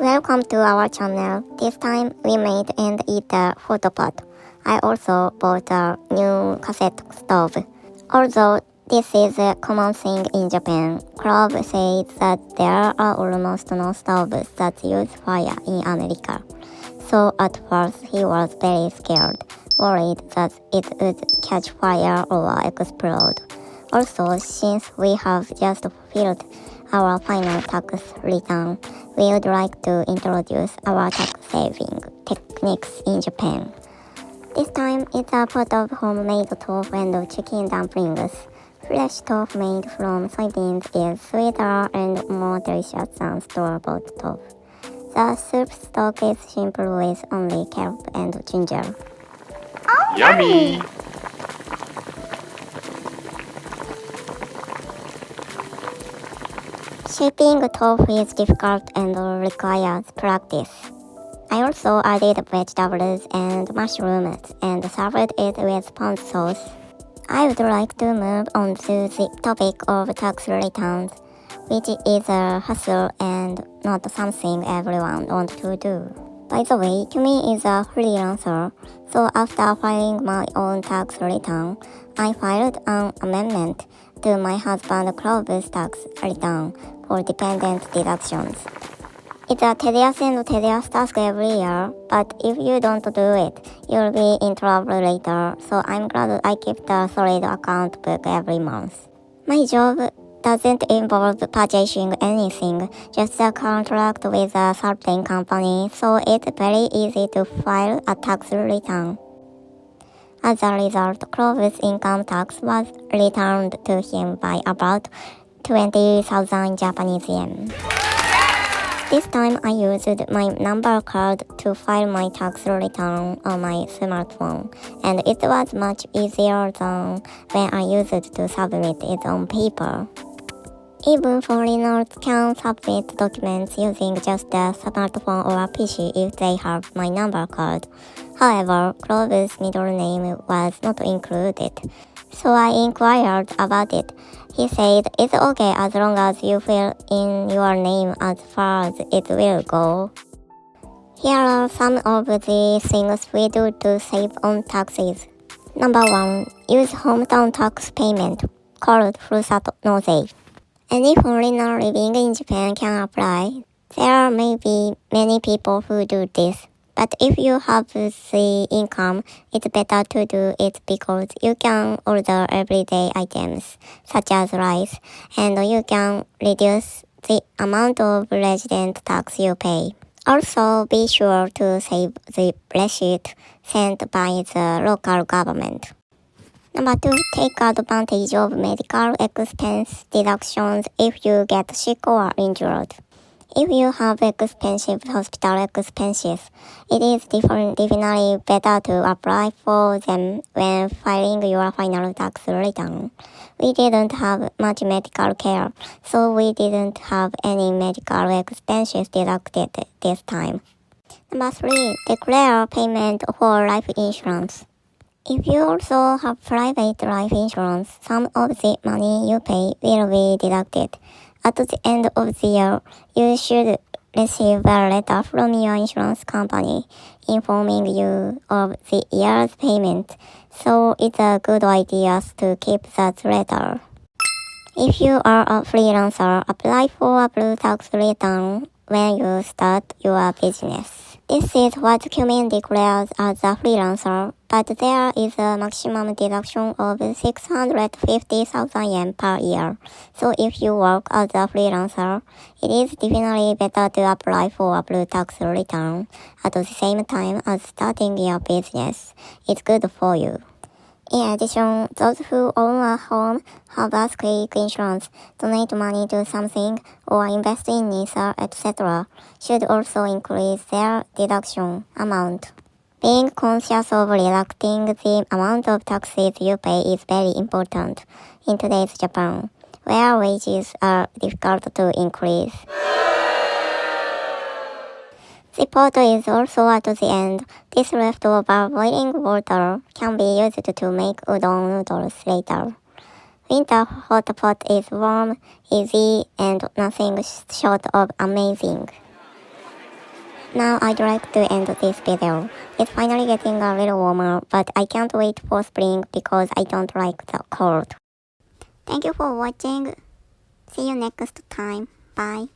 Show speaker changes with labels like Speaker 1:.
Speaker 1: Welcome to our channel. This time we made and eat a photo pot. I also bought a new cassette stove. Although this is a common thing in Japan, Club says that there are almost no stoves that use fire in America. So at first he was very scared, worried that it would catch fire or explode. Also, since we have just filed our final tax return, we would like to introduce our tax saving techniques in Japan. This time it's a pot of homemade tofu and chicken dumplings. Fresh tofu made from soybeans is sweeter and more delicious than store-bought tofu. The soup stock is simple with only kelp and ginger.
Speaker 2: Oh, yummy!
Speaker 1: Shaping tofu is difficult and requires practice. I also added vegetables and mushrooms and served it with sponge sauce. I would like to move on to the topic of tax returns, which is a hassle and not something everyone wants to do. By the way, Kimi is a freelancer, so after filing my own tax return, I filed an amendment to my husband Clove's tax return for dependent deductions. It's a tedious task every year, but if you don't do it, you'll be in trouble later, so I'm glad I keep a solid account book every month. My job doesn't involve purchasing anything, just a contract with a certain company, so it's very easy to file a tax return. As a result, Clove's income tax was returned to him by about 20,000 Japanese yen. This time I used my number card to file my tax return on my smartphone, and it was much easier than when I used to submit it on paper. Even foreigners can submit documents using just a smartphone or a PC if they have my number card. However, Clove's middle name was not included, so I inquired about it. He said it's okay as long as you fill in your name as far as it will go. Here are some of the things we do to save on taxes. Number 1. Use hometown tax payment, called Furusato Nozei. Any foreigner living in Japan can apply. There may be many people who do this, but if you have the income, it's better to do it because you can order everyday items, such as rice, and you can reduce the amount of resident tax you pay. Also, be sure to save the receipt sent by the local government. Number 2, take advantage of medical expense deductions if you get sick or injured. If you have expensive hospital expenses, it is definitely better to apply for them when filing your final tax return. We didn't have much medical care, so we didn't have any medical expenses deducted this time. Number 3, declare payment for life insurance. If you also have private life insurance, some of the money you pay will be deducted. At the end of the year, you should receive a letter from your insurance company informing you of the year's payment, so it's a good idea to keep that letter. If you are a freelancer, apply for a blue tax return when you start your business. This is what Cumin declares as a freelancer, but there is a maximum deduction of 650,000 yen per year. So if you work as a freelancer, it is definitely better to apply for a blue tax return at the same time as starting your business. It's good for you. In addition, those who own a home, have earthquake insurance, donate money to something, or invest in NISA, etc., should also increase their deduction amount. Being conscious of reducing the amount of taxes you pay is very important in today's Japan, where wages are difficult to increase. The pot is also at the end. This leftover boiling water can be used to make udon noodles later. Winter hot pot is warm, easy, and nothing short of amazing. Now I'd like to end this video. It's finally getting a little warmer, but I can't wait for spring because I don't like the cold. Thank you for watching. See you next time. Bye.